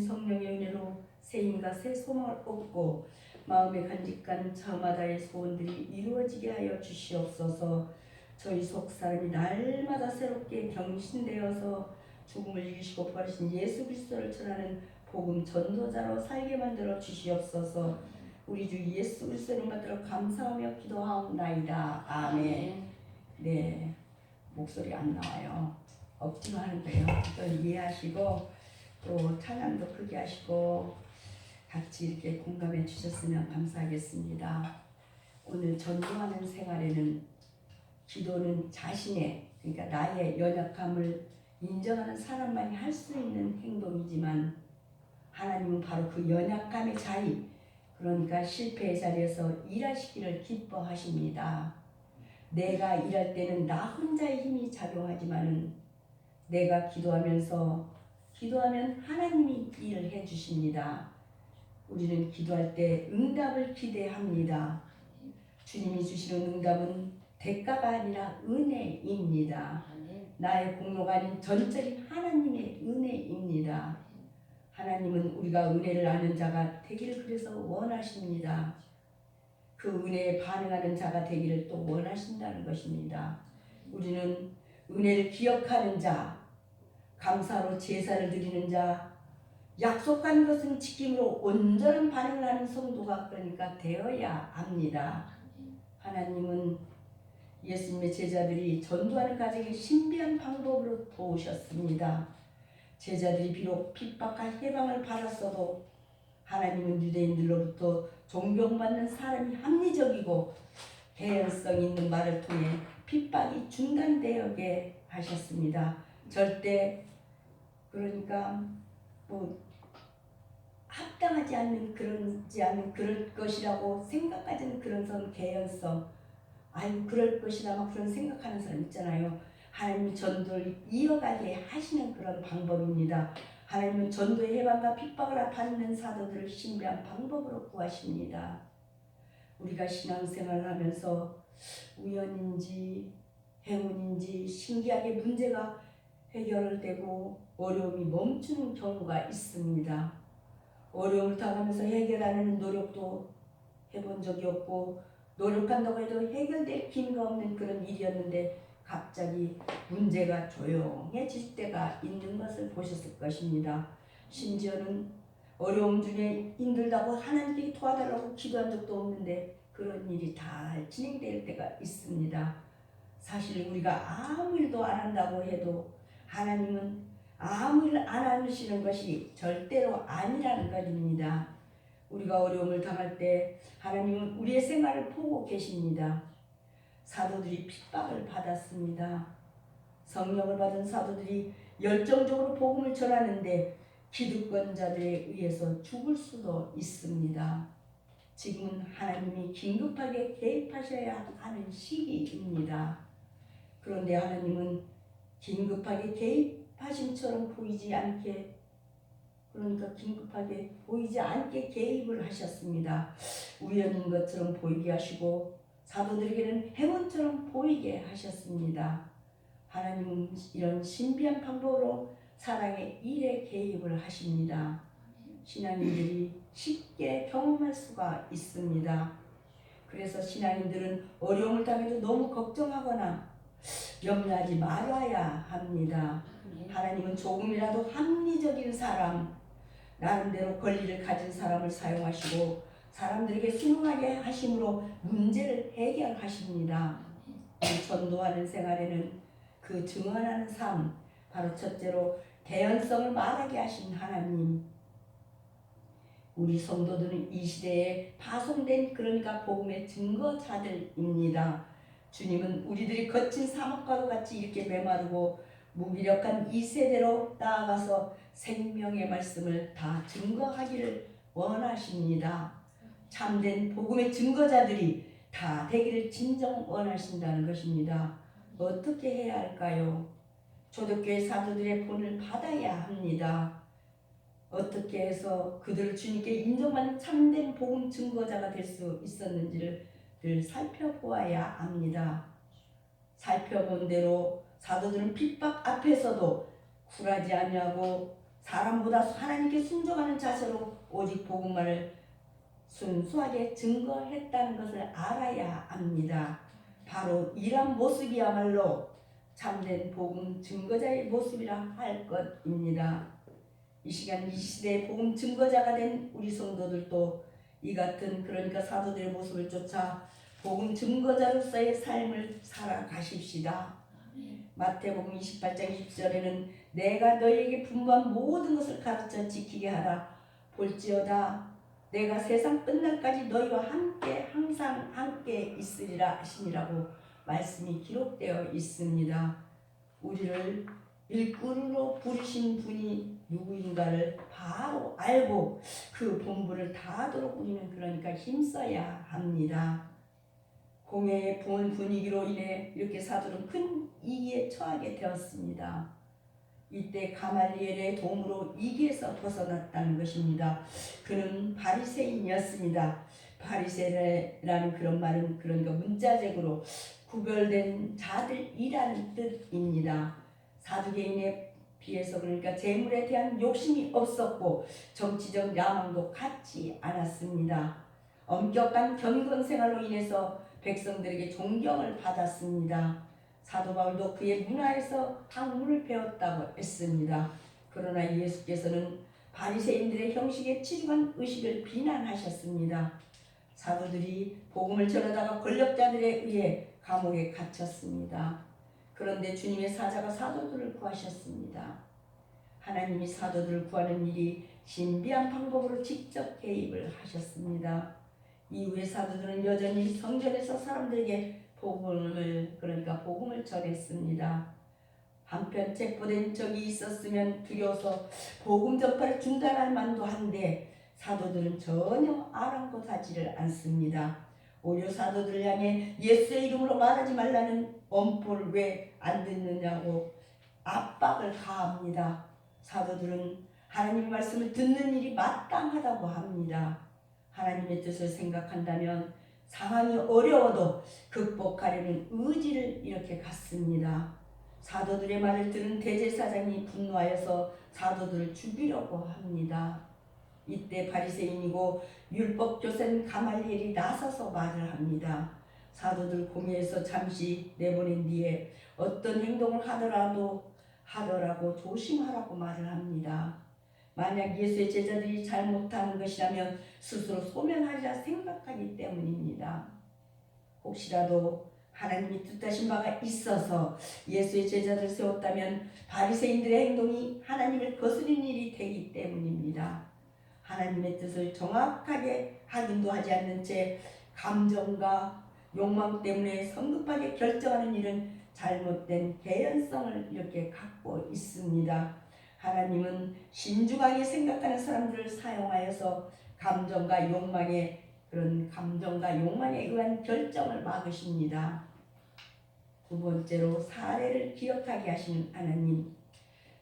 성령의 은혜로 새 힘과 새 소망을 얻고 마음에 간직한 저마다의 소원들이 이루어지게 하여 주시옵소서. 저희 속사람이 날마다 새롭게 경신되어서 죽음을 이기시고 부활하신 예수 그리스도를 전하는 복음 전도자로 살게 만들어 주시옵소서. 우리 주 예수 그리스도를 받들어 감사하며 기도하옵나이다. 아멘. 네, 목소리 안 나와요. 억지로 하는 거예요. 또 이해하시고 또 찬양도 크게 하시고 같이 이렇게 공감해 주셨으면 감사하겠습니다. 오늘 전도하는 생활에는 기도는 자신의, 그러니까 나의 연약함을 인정하는 사람만이 할 수 있는 행동이지만 하나님은 바로 그 연약함의 자리, 그러니까 실패의 자리에서 일하시기를 기뻐하십니다. 내가 일할 때는 나 혼자의 힘이 작용하지만은 내가 기도하면 하나님이 일을 해주십니다. 우리는 기도할 때 응답을 기대합니다. 주님이 주시는 응답은 대가가 아니라 은혜입니다. 나의 공로가 아닌 전적인 하나님의 은혜입니다. 하나님은 우리가 은혜를 아는 자가 되기를 그래서 원하십니다. 그 은혜에 반응하는 자가 되기를 또 원하신다는 것입니다. 우리는 은혜를 기억하는 자, 감사로 제사를 드리는 자, 약속한 것은 지킴으로 온전한 반응을 하는 성도가 그러니까 되어야 합니다. 하나님은 예수님의 제자들이 전도하는 과정에 신비한 방법으로 도우셨습니다. 제자들이 비록 핍박과 해방을 받았어도 하나님은 유대인들로부터 존경받는 사람이 합리적이고 개연성 있는 말을 통해 핍박이 중단되게 하셨습니다. 절대 그러니까 합당하지 않는 그럴 것이라고 생각하지는 그런 개연성, 그럴 것이라 막 그런 생각하는 사람 있잖아요. 하나님이 전도를 이어가게 하시는 그런 방법입니다. 하나님은 전도의 해방과 핍박을 받는 사도들을 신비한 방법으로 구하십니다. 우리가 신앙생활을 하면서 우연인지 행운인지 신기하게 문제가 해결되고 어려움이 멈추는 경우가 있습니다. 어려움을 당하면서 해결하는 노력도 해본 적이 없고 노력한다고 해도 해결될 기미가 없는 그런 일이었는데 갑자기 문제가 조용해질 때가 있는 것을 보셨을 것입니다. 심지어는 어려움 중에 힘들다고 하나님께 도와달라고 기도한 적도 없는데 그런 일이 다 진행될 때가 있습니다. 사실 우리가 아무 일도 안 한다고 해도 하나님은 아무 일 안 하시는 것이 절대로 아니라는 것입니다. 우리가 어려움을 당할 때 하나님은 우리의 생활을 보고 계십니다. 사도들이 핍박을 받았습니다. 성령을 받은 사도들이 열정적으로 복음을 전하는데 기득권자들에 의해서 죽을 수도 있습니다. 지금은 하나님이 긴급하게 개입하셔야 하는 시기입니다. 그런데 하나님은 긴급하게 개입하심처럼 보이지 않게, 그러니까 긴급하게 보이지 않게 개입을 하셨습니다. 우연인 것처럼 보이게 하시고 사도들에게는 행운처럼 보이게 하셨습니다. 하나님은 이런 신비한 방법으로 사랑의 일에 개입을 하십니다. 신앙인들이 쉽게 경험할 수가 있습니다. 그래서 신앙인들은 어려움을 당해도 너무 걱정하거나 염려하지 말아야 합니다. 하나님은 조금이라도 합리적인 사람, 나름대로 권리를 가진 사람을 사용하시고 사람들에게 순응하게 하심으로 문제를 해결하십니다. 전도하는 생활에는 그 증언하는 삶, 바로 첫째로 개연성을 말하게 하신 하나님, 우리 성도들은 이 시대에 파송된 그러니까 복음의 증거자들입니다. 주님은 우리들이 거친 사막과도 같이 이렇게 메마르고 무기력한 이 세대로 나아가서 생명의 말씀을 다 증거하기를 원하십니다. 참된 복음의 증거자들이 다 되기를 진정 원하신다는 것입니다. 어떻게 해야 할까요? 초대교회 사도들의 본을 받아야 합니다. 어떻게 해서 그들을 주님께 인정받는 참된 복음 증거자가 될 수 있었는지를 늘 살펴보아야 합니다. 살펴본 대로 사도들은 핍박 앞에서도 굴하지 아니하고 사람보다 하나님께 순종하는 자세로 오직 복음만을 순수하게 증거했다는 것을 알아야 합니다. 바로 이런 모습이야말로 참된 복음 증거자의 모습이라 할 것입니다. 이 시간 이 시대의 복음 증거자가 된 우리 성도들도 이 같은 그러니까 사도들의 모습을 쫓아 복음 증거자로서의 삶을 살아가십시다. 마태복음 28장 20절에는 내가 너희에게 분부한 모든 것을 가르쳐 지키게 하라. 볼지어다 내가 세상 끝날까지 너희와 함께 항상 함께 있으리라 하시니라고 말씀이 기록되어 있습니다. 우리를 일꾼으로 부르신 분이 누구인가를 바로 알고 그 본분을 다하도록 우리는 그러니까 힘써야 합니다. 공회의 부은 분위기로 인해 이렇게 사도는 큰 위기에 처하게 되었습니다. 이때 가말리엘의 도움으로 위기에서 벗어났다는 것입니다. 그는 바리새인이었습니다. 바리새라는 그런 말은 그러니까 문자적으로 구별된 자들이라는 뜻입니다. 사두개인에 비해서 그러니까 재물에 대한 욕심이 없었고 정치적 야망도 갖지 않았습니다. 엄격한 경건 생활로 인해서 백성들에게 존경을 받았습니다. 사도 바울도 그의 문화에서 학문을 배웠다고 했습니다. 그러나 예수께서는 바리새인들의 형식에 치중한 의식을 비난하셨습니다. 사도들이 복음을 전하다가 권력자들에 의해 감옥에 갇혔습니다. 그런데 주님의 사자가 사도들을 구하셨습니다. 하나님이 사도들을 구하는 일이 신비한 방법으로 직접 개입을 하셨습니다. 이후에 사도들은 여전히 성전에서 사람들에게 복음을 전했습니다. 한편 체포된 적이 있었으면 두려워서 복음 전파를 중단할 만도 한데 사도들은 전혀 아랑곳하지를 않습니다. 오히려 사도들을 향해 예수의 이름으로 말하지 말라는 엄포를 왜 안 듣느냐고 압박을 가합니다. 사도들은 하나님의 말씀을 듣는 일이 마땅하다고 합니다. 하나님의 뜻을 생각한다면 상황이 어려워도 극복하려는 의지를 이렇게 갖습니다. 사도들의 말을 들은 대제사장이 분노하여서 사도들을 죽이려고 합니다. 이때 바리새인이고 율법 교사인 가말리엘이 나서서 말을 합니다. 사도들 공회에서 잠시 내보낸 뒤에 어떤 행동을 하더라도 조심하라고 말을 합니다. 만약 예수의 제자들이 잘못하는 것이라면 스스로 소멸하리라 생각하기 때문입니다. 혹시라도 하나님이 뜻하신 바가 있어서 예수의 제자들을 세웠다면 바리새인들의 행동이 하나님을 거스린 일이 되기 때문입니다. 하나님의 뜻을 정확하게 확인도 하지 않는 채 감정과 욕망 때문에 성급하게 결정하는 일은 잘못된 개연성을 이렇게 갖고 있습니다. 하나님은 신중하게 생각하는 사람들을 사용하여서 감정과 욕망에 의한 결정을 막으십니다. 두 번째로 사례를 기억하게 하시는 하나님.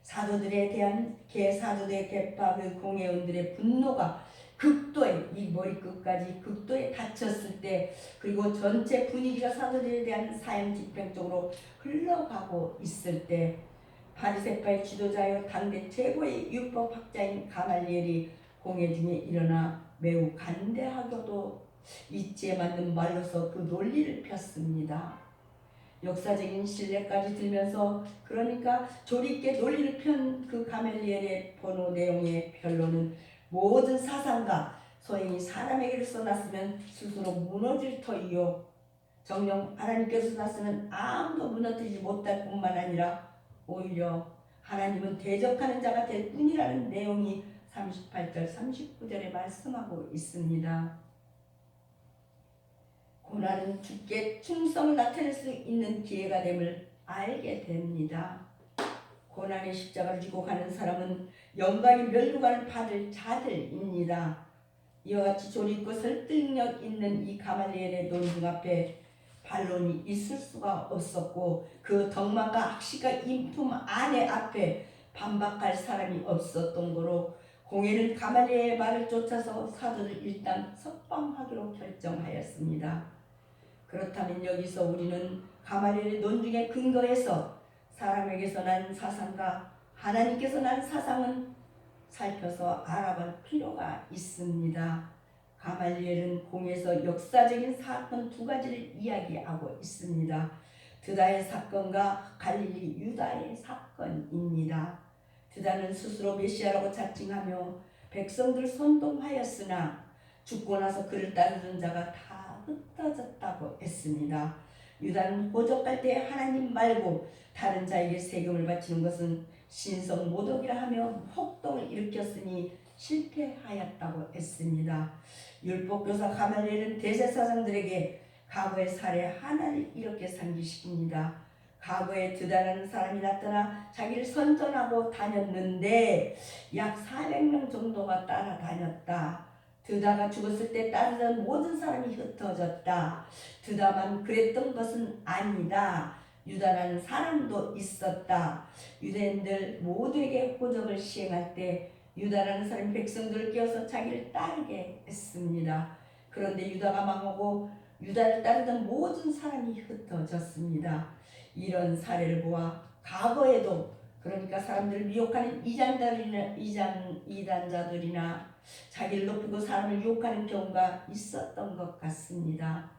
사도들에 대한 사도들의 개파 그 공회원들의 분노가 극도에 이 머리끝까지 극도에 닫혔을 때 그리고 전체 분위기가 사도들에 대한 사형 집행 쪽으로 흘러가고 있을 때 바리새파의 지도자여 당대 최고의 율법학자인 가말리엘이 공회 중에 일어나 매우 간대하고도 이치에 맞는 말로서 그 논리를 폈습니다. 역사적인 신뢰까지 들면서 그러니까 조리있게 논리를 편 그 가말리엘의 번호 내용의 변론은 모든 사상가 소행이 사람에게서 났으면 스스로 무너질 터이요 정녕 하나님께서 났으면 아무도 무너뜨리지 못할 뿐만 아니라 오히려 하나님은 대적하는 자가 될 뿐이라는 내용이 38절 39절에 말씀하고 있습니다. 고난은 주께 충성을 나타낼 수 있는 기회가 됨을 알게 됩니다. 고난의 십자가를 지고 가는 사람은 영광의 면류관을 받을 자들입니다. 이와 같이 조리있고 설득력 있는 이 가말리엘의 논증 앞에 반론이 있을 수가 없었고 그 덕망과 악시가 인품 아내 앞에 반박할 사람이 없었던 거로 공회는 가말리엘의 말을 쫓아서 사도를 일단 석방하기로 결정하였습니다. 그렇다면 여기서 우리는 가말리엘의 논증에 근거해서 사람에게서 난 사상과 하나님께서 난 사상은 살펴서 알아볼 필요가 있습니다. 가말리엘은 공에서 역사적인 사건 두 가지를 이야기하고 있습니다. 드다의 사건과 갈릴리 유다의 사건입니다. 드다는 스스로 메시아라고 자칭하며 백성들 선동하였으나 죽고 나서 그를 따르는 자가 다 흩어졌다고 했습니다. 유다는 호적할 때 하나님 말고 다른 자에게 세금을 바치는 것은 신성 모독이라 하며 혹동을 일으켰으니 실패하였다고 했습니다. 율법교사 가말리엘은 대제사장들에게 과거의 사례 하나를 이렇게 상기시킵니다. 과거에 드다라는 사람이 나타나 자기를 선전하고 다녔는데 약 400명 정도가 따라다녔다. 드다가 죽었을 때 따르던 모든 사람이 흩어졌다. 드다만 그랬던 것은 아니다. 유다라는 사람도 있었다. 유대인들 모두에게 호적을 시행할 때 유다라는 사람이 백성들을 깨워서 자기를 따르게 했습니다. 그런데 유다가 망하고 유다를 따르던 모든 사람이 흩어졌습니다. 이런 사례를 보아 과거에도 그러니까 사람들을 미혹하는 이단자들이나 자기를 높이고 사람을 유혹하는 경우가 있었던 것 같습니다.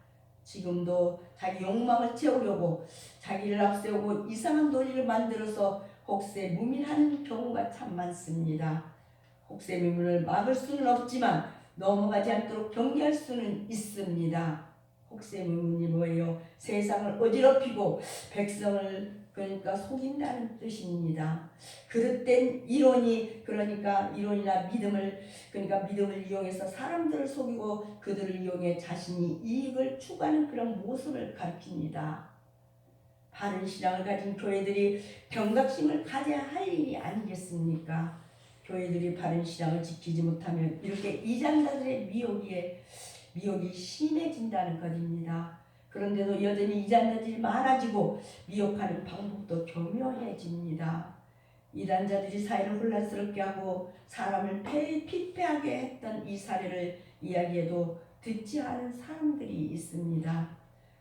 지금도 자기 욕망을 채우려고 자기를 앞세우고 이상한 논리를 만들어서 혹세무민하는 경우가 참 많습니다. 혹세무민을 막을 수는 없지만 넘어가지 않도록 경계할 수는 있습니다. 혹세무민이 뭐예요? 세상을 어지럽히고 백성을 그러니까 속인다는 뜻입니다. 그릇된 이론이 그러니까 이론이나 믿음을 그러니까 믿음을 이용해서 사람들을 속이고 그들을 이용해 자신이 이익을 추구하는 그런 모습을 가리킵니다. 바른 신앙을 가진 교회들이 경각심을 가져야 할 일이 아니겠습니까? 교회들이 바른 신앙을 지키지 못하면 이렇게 이단자들의 미혹이 심해진다는 것입니다. 그런데도 여전히 이단자들이 많아지고 미혹하는 방법도 교묘해집니다. 이단자들이 사회를 혼란스럽게 하고 사람을 피폐하게 했던 이 사례를 이야기해도 듣지 않은 사람들이 있습니다.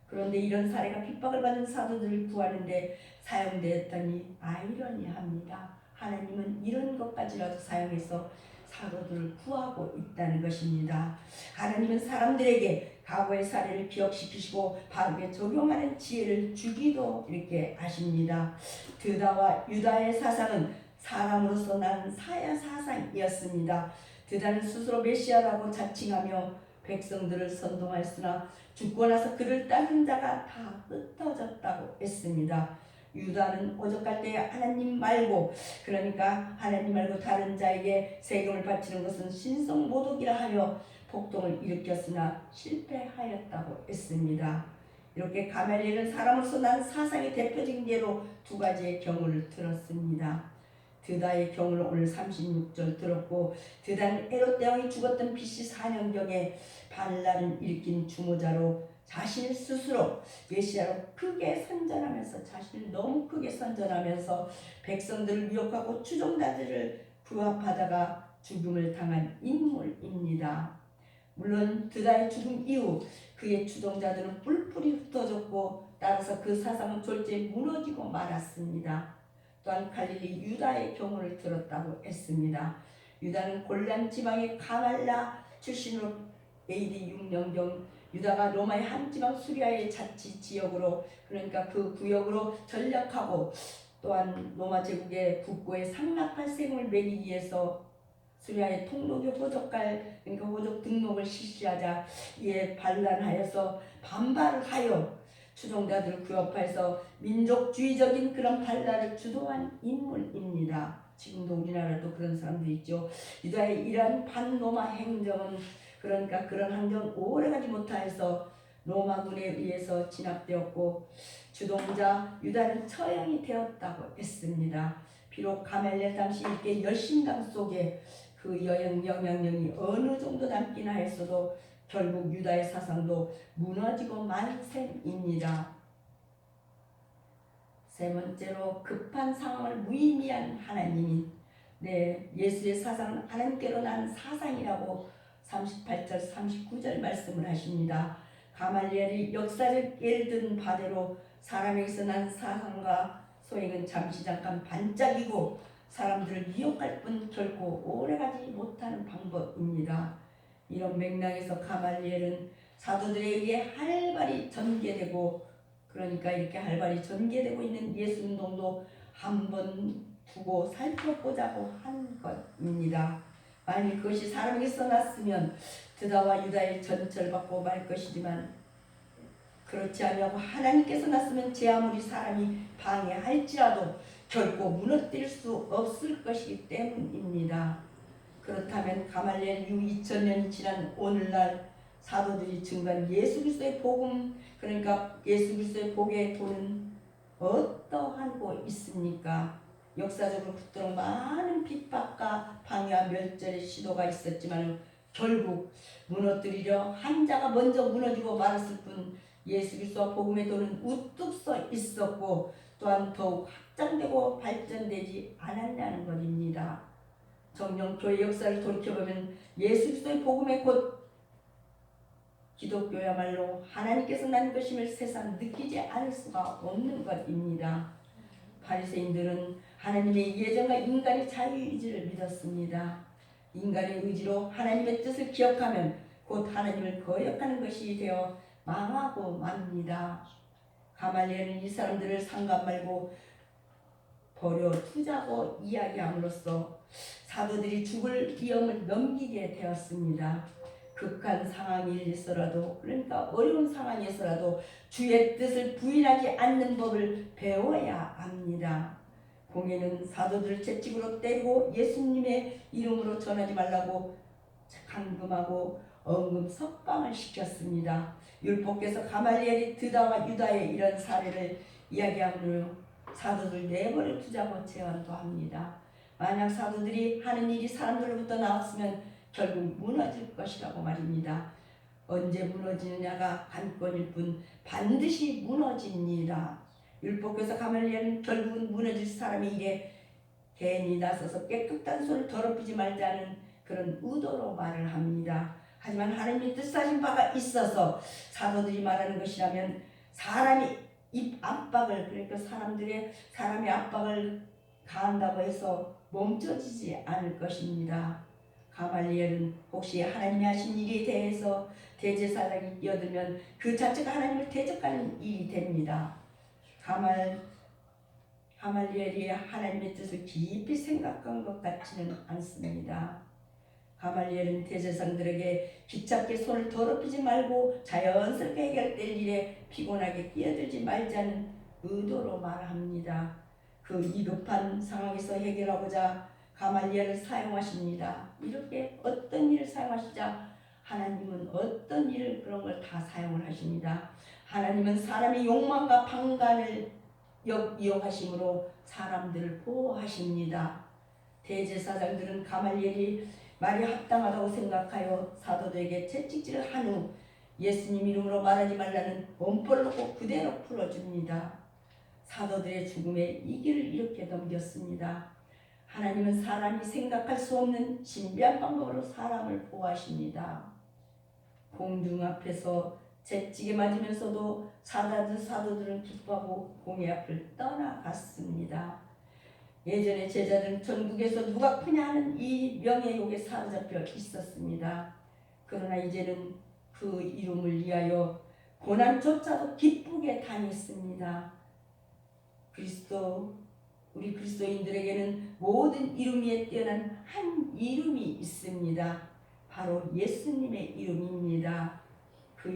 그런데 이런 사례가 핍박을 받는 사도들을 구하는데 사용되었더니 아이러니합니다. 하나님은 이런 것까지라도 사용해서 사도들을 구하고 있다는 것입니다. 하나님은 사람들에게 과거의 사례를 기억시키시고 바르게 적용하는 지혜를 주기도 이렇게 하십니다. 드다와 유다의 사상은 사람으로서 난 사야 사상이었습니다. 드다는 스스로 메시아라고 자칭하며 백성들을 선동하였으나 죽고 나서 그를 따르는 자가 다 흩어졌다고 했습니다. 유다는 오죽할 때 하나님 말고 그러니까 하나님 말고 다른 자에게 세금을 바치는 것은 신성모독이라 하며 폭동을 일으켰으나 실패하였다고 했습니다. 이렇게 가멜리엘은 사람으로서 난 사상의 대표적인 예로 두 가지의 경우를 들었습니다. 드다의 경우를 오늘 36절 들었고 드다는 에롯 대왕이 죽었던 BC 4년경에 반란을 일으킨 주모자로 자신을 스스로 메시아로 크게 선전하면서 자신을 너무 크게 선전하면서 백성들을 미혹하고 추종자들을 부합하다가 죽음을 당한 인물입니다. 물론 드다의 죽음 이후 그의 추종자들은 뿔뿔이 흩어졌고 따라서 그 사상은 졸지에 무너지고 말았습니다. 또한 갈릴리 유다의 경우를 들었다고 했습니다. 유다는 골란 지방의 가말라 출신으로 AD 6년경 유다가 로마의 한 지방 수리아의 자치 지역으로 그러니까 그 구역으로 전락하고 또한 로마 제국의 국고에 상납할 세금을 매기기 위해서 수리아의 통로교 호적갈 그러니까 호적 등록을 실시하자 이에 반란하여서 반발을 하여 추종자들을 구협해서 민족주의적인 그런 반란을 주도한 인물입니다. 지금도 우리나라도 그런 사람들이 있죠. 유다의 이러한 반로마 행정은 그러니까 그런 행정은 오래가지 못하여서 로마군에 의해서 진압되었고 주동자 유다는 처형이 되었다고 했습니다. 비록 가멜리엘 당시 일개 열심당 속에 그 영향력이 어느 정도 남긴 하였어도 결국 유다의 사상도 무너지고 만 셈입니다. 세 번째로 급한 상황을 무의미한 하나님인 예수의 사상은 하나님께로 난 사상이라고 38절 39절 말씀을 하십니다. 가말리엘이 역사적 예를 든 바대로 사람에게서 난 사상과 소행은 잠시 잠깐 반짝이고 사람들을 유혹할 뿐 결코 오래가지 못하는 방법입니다. 이런 맥락에서 가말리엘은 사도들에 의해 활발히 전개되고, 그러니까 이렇게 활발히 전개되고 있는 예수 운동도 한번 두고 살펴보자고 한 것입니다. 만일 그것이 사람에게서 났으면 드다와 유다의 전철받고 말 것이지만, 그렇지 아니하고 하나님께서 났으면 제 아무리 사람이 방해할지라도 결코 무너뜨릴 수 없을 것이기 때문입니다. 그렇다면 가말리엘 이후 2000년이 지난 오늘날 사도들이 증거한 예수 그리스도의 복음, 그러니까 예수 그리스도의 복의 도는 어떠하고 있습니까? 역사적으로 그토록 많은 핍박과 방해와 멸절의 시도가 있었지만 결국 무너뜨리려 한 자가 먼저 무너지고 말았을 뿐 예수 그리스도와 복음의 도는 우뚝 서 있었고 또한 더욱 확장되고 발전되지 않았냐는 것입니다. 정녕 교회 역사를 돌이켜보면 예수 그리스도의 복음의 곧 기독교야말로 하나님께서 난 것임을 세상 느끼지 않을 수가 없는 것입니다. 바리새인들은 하나님의 예정과 인간의 자유의지를 믿었습니다. 인간의 의지로 하나님의 뜻을 기억하면 곧 하나님을 거역하는 것이 되어 망하고 맙니다. 가말리엘은 이 사람들을 상관 말고 버려 두자고 이야기함으로써 사도들이 죽을 위험을 넘기게 되었습니다. 극한 상황일지라도, 그러니까 어려운 상황에서라도 주의 뜻을 부인하지 않는 법을 배워야 합니다. 공예는 사도들을 채찍으로 때리고 예수님의 이름으로 전하지 말라고 감금하고 언금 석방을 시켰습니다. 율법께서 가말리엘이 드다와 유다의 이런 사례를 이야기하므로 사도들 내버려 두자고 제안도 합니다. 만약 사도들이 하는 일이 사람들로부터 나왔으면 결국 무너질 것이라고 말입니다. 언제 무너지느냐가 관건일 뿐 반드시 무너집니다. 율법께서 가말리엘은 결국은 무너질 사람이 이래 괜히 나서서 깨끗한 손을 더럽히지 말자는 그런 의도로 말을 합니다. 하지만 하나님이 뜻하신 바가 있어서 사도들이 말하는 것이라면 사람이 입 압박을, 그러니까 사람의 압박을 가한다고 해서 멈춰지지 않을 것입니다. 가말리엘은 혹시 하나님이 하신 일에 대해서 대제사장이 끼어들면 그 자체가 하나님을 대적하는 일이 됩니다. 가말리엘이 하나님의 뜻을 깊이 생각한 것 같지는 않습니다. 가말리엘은 대제사장들에게 귀찮게 손을 더럽히지 말고 자연스럽게 해결될 일에 피곤하게 끼어들지 말자는 의도로 말합니다. 그 위급한 상황에서 해결하고자 가말리엘을 사용하십니다. 이렇게 어떤 일을 사용하시자 하나님은 어떤 일을 그런 걸 다 사용을 하십니다. 하나님은 사람의 욕망과 방관을 이용하심으로 사람들을 보호하십니다. 대제사장들은 가말리엘이 말이 합당하다고 생각하여 사도들에게 채찍질을 한 후 예수님 이름으로 말하지 말라는 원포를 놓고 그대로 풀어줍니다. 사도들의 죽음에 이 길을 이렇게 넘겼습니다. 하나님은 사람이 생각할 수 없는 신비한 방법으로 사람을 보호하십니다. 공중 앞에서 채찍에 맞으면서도 사도들은 기뻐하고 공의 앞을 떠나갔습니다. 예전에 제자들은 전국에서 누가 크냐 하는 이 명예욕에 사로잡혀 있었습니다. 그러나 이제는 그 이름을 위하여 고난조차도 기쁘게 다녔습니다. 우리 그리스도인들에게는 모든 이름 위에 뛰어난 한 이름이 있습니다. 바로 예수님의 이름입니다. 그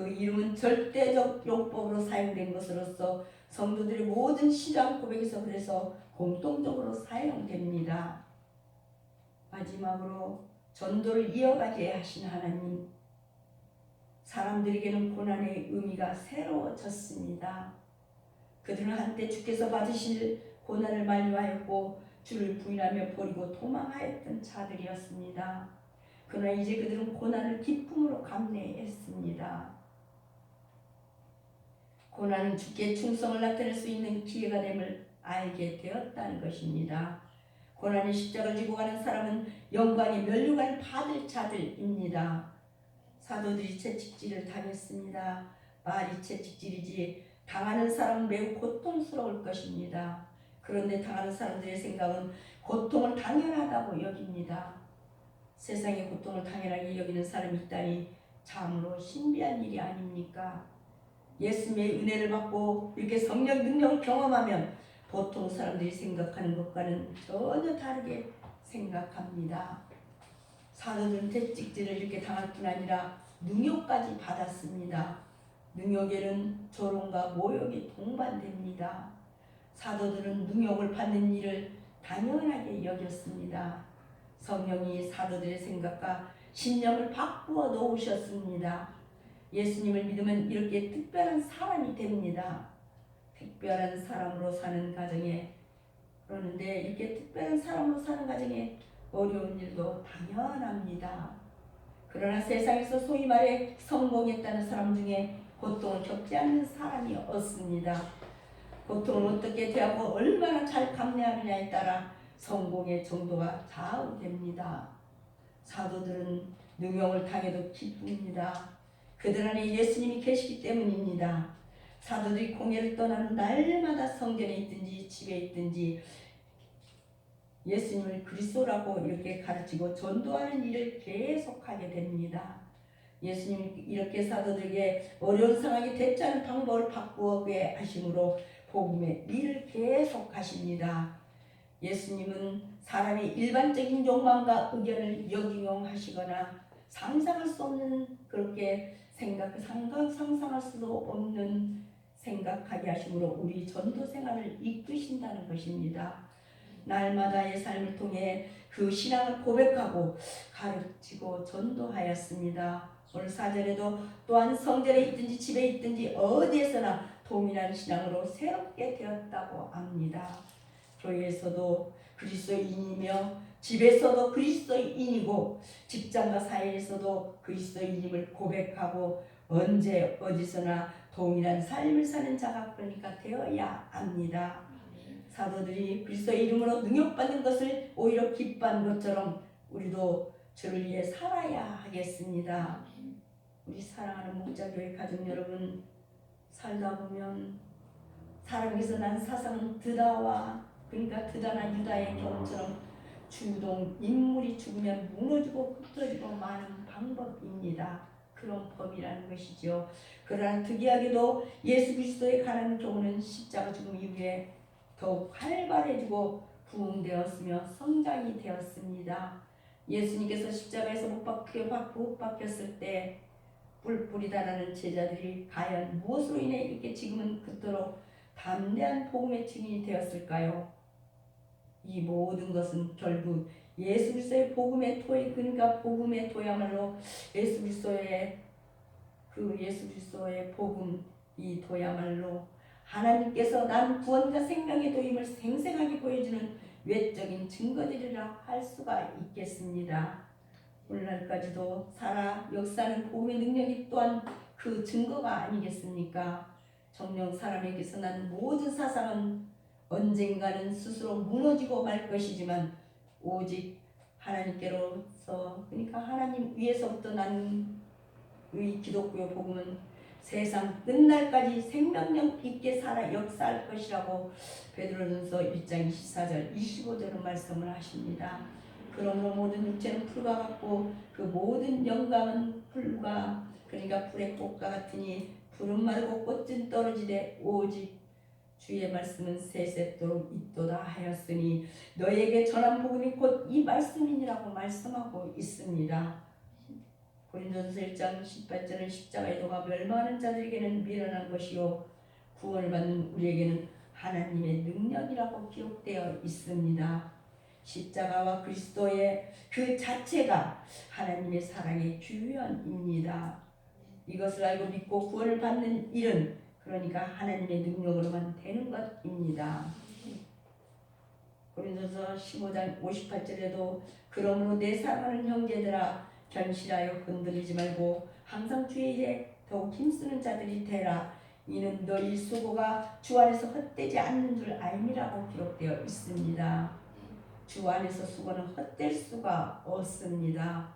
이름은 절대적 용법으로 사용된 것으로서 성도들의 모든 신앙 고백에서 그래서 공통적으로 사용됩니다. 마지막으로 전도를 이어가게 하신 하나님, 사람들에게는 고난의 의미가 새로워졌습니다. 그들은 한때 주께서 받으실 고난을 만류하였고 주를 부인하며 버리고 도망하였던 자들이었습니다. 그러나 이제 그들은 고난을 기쁨으로 감내했습니다. 고난은 주께 충성을 나타낼 수 있는 기회가 됨을 알게 되었다는 것입니다. 고난의 십자가를 지고 가는 사람은 영광의 면류관을 받을 자들입니다. 사도들이 채찍질을 당했습니다. 말이 채찍질이지 당하는 사람은 매우 고통스러울 것입니다. 그런데 당하는 사람들의 생각은 고통을 당연하다고 여깁니다. 세상의 고통을 당연하게 여기는 사람이 있다니 참으로 신비한 일이 아닙니까? 예수님의 은혜를 받고 이렇게 성령 능력을 경험하면 보통 사람들이 생각하는 것과는 전혀 다르게 생각합니다. 사도들은 채찍질을 이렇게 당할 뿐 아니라 능욕까지 받았습니다. 능욕에는 조롱과 모욕이 동반됩니다. 사도들은 능욕을 받는 일을 당연하게 여겼습니다. 성령이 사도들의 생각과 신념을 바꾸어 놓으셨습니다. 예수님을 믿으면 이렇게 특별한 사람이 됩니다. 특별한 사람으로 사는 가정에, 그러는데 이렇게 특별한 사람으로 사는 가정에 어려운 일도 당연합니다. 그러나 세상에서 소위 말해 성공했다는 사람 중에 고통을 겪지 않는 사람이 없습니다. 고통을 어떻게 대하고 얼마나 잘 감내하느냐에 따라 성공의 정도가 좌우됩니다. 사도들은 능욕을 당해도 기쁩니다. 그들 안에 예수님이 계시기 때문입니다. 사도들이 공회를 떠나는 날마다 성전에 있든지 집에 있든지 예수님을 그리스도라고 이렇게 가르치고 전도하는 일을 계속하게 됩니다. 예수님이 이렇게 사도들에게 어려운 상황이 됐지 않은 방법을 바꾸게 하심으로 복음의 일을 계속하십니다. 예수님은 사람의 일반적인 욕망과 의견을 역이용하시거나 상상할 수 없는 그렇게 상상할 수도 없는 생각하게 하심으로 우리 전도 생활을 이끄신다는 것입니다. 날마다의 삶을 통해 그 신앙을 고백하고 가르치고 전도하였습니다. 오늘 4절에도 또한 성전에 있든지 집에 있든지 어디에서나 동일한 신앙으로 새롭게 되었다고 합니다. 교회에서도 그리스도인이며 집에서도 그리스도인이고 직장과 사회에서도 그리스도인임을 고백하고 언제 어디서나 동일한 삶을 사는 자가 그러니까 되어야 합니다. 사도들이 그리스도의 이름으로 능욕받는 것을 오히려 기뻐한 것처럼 우리도 주를 위해 살아야 하겠습니다. 우리 사랑하는 목자교회 가족 여러분, 살다 보면 사람에게서 난 사상은 드다와 그러니까 드다나 유다의 경우처럼 주동 인물이 죽으면 무너지고 흩어지고 많은 방법입니다. 그런 법이라는 것이죠. 그러나 특이하게도 예수 그리스도에 관한 경우는 십자가 죽음 이후에 더욱 활발해지고 부흥되었으며 성장이 되었습니다. 예수님께서 십자가에서 못 박혔을 때 뿔뿔이다라는 제자들이 과연 무엇으로 인해 이렇게 지금은 그토록 담대한 복음의 증인이 되었을까요? 이 모든 것은 결국 예수 그리스도의 복음의 토, 그러니까 복음의 토야말로 예수 그리스도의 복음, 이 토야말로 하나님께서 난 구원과 생명의 도임을 생생하게 보여주는 외적인 증거들이라 할 수가 있겠습니다. 오늘날까지도 살아 역사하는 복음의 능력이 또한 그 증거가 아니겠습니까? 정녕 사람에게서 난 모든 사상은 언젠가는 스스로 무너지고 말 것이지만 오직 하나님께로서 그러니까 하나님 위에서부터 난 이 기독교의 복음은 세상 끝날까지 생명력 있게 살아 역사할 것이라고 베드로전서 1장 24절 25절은 말씀을 하십니다. 그러므로 모든 육체는 풀과 같고 그 모든 영감은 풀과 그러니까 풀의 꽃과 같으니 풀은 마르고 꽃은 떨어지되 오직 주의 말씀은 세세토록 있도다 하였으니 너에게 전한 복음이 곧 이 말씀이니라고 말씀하고 있습니다. 고린도전서 1장 18절은 십자가의 도가 멸망하는 자들에게는 미련한 것이요 구원을 받는 우리에게는 하나님의 능력이라고 기록되어 있습니다. 십자가와 그리스도의 그 자체가 하나님의 사랑의 규현입니다. 이것을 알고 믿고 구원을 받는 일은 그러니까 하나님의 능력으로만 되는 것입니다. 고린도서 15장 58절에도 그러므로 내 사랑하는 형제들아 견실하여 흔들리지 말고 항상 주의 일에 더욱 힘쓰는 자들이 되라. 이는 너희 수고가 주 안에서 헛되지 않는 줄 알미라고 기록되어 있습니다. 주 안에서 수고는 헛될 수가 없습니다.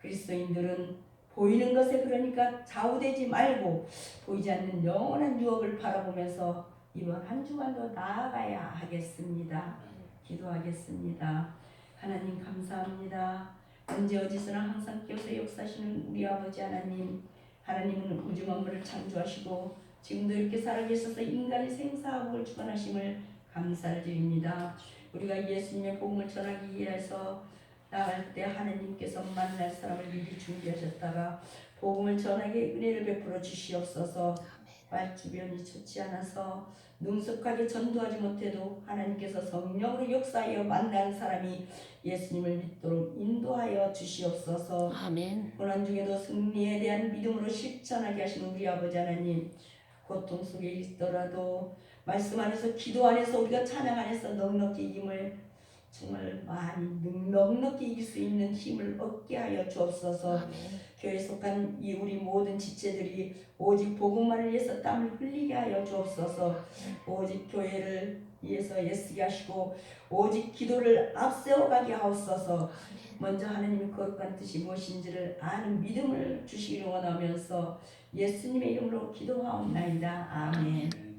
그리스도인들은 보이는 것에 그러니까 좌우되지 말고 보이지 않는 영원한 유업을 바라보면서 이번 한 주간도 나아가야 하겠습니다. 기도하겠습니다. 하나님 감사합니다. 언제 어디서나 항상 껴서 역사하시는 우리 아버지 하나님, 하나님은 우주 만물을 창조하시고 지금도 이렇게 살아계셔서 인간의 생사하복을 주관하심을 감사를 드립니다. 우리가 예수님의 복음을 전하기 위해서 나갈 때 하나님께서 만날 사람을 미리 준비하셨다가 복음을 전하기에 은혜를 베풀어 주시옵소서. 말주변이 좋지 않아서 능숙하게 전도하지 못해도 하나님께서 성령으로 역사하여 만나는 사람이 예수님을 믿도록 인도하여 주시옵소서. 아멘. 고난 중에도 승리에 대한 믿음으로 실천하게 하시는 우리 아버지 하나님, 고통 속에 있더라도 말씀 안에서 기도 안에서 우리가 찬양 안에서 넉넉히 이김을 정말 많이 넉넉히 이길 수 있는 힘을 얻게 하여 주옵소서. 아멘. 교회에 속한 이 우리 모든 지체들이 오직 복음만을 위해서 땀을 흘리게 하여 주옵소서. 오직 교회를 위해서 애쓰게 하시고 오직 기도를 앞세워가게 하옵소서. 먼저 하나님의 거룩한 뜻이 무엇인지를 아는 믿음을 주시기를 원하면서 예수님의 이름으로 기도하옵나이다. 아멘.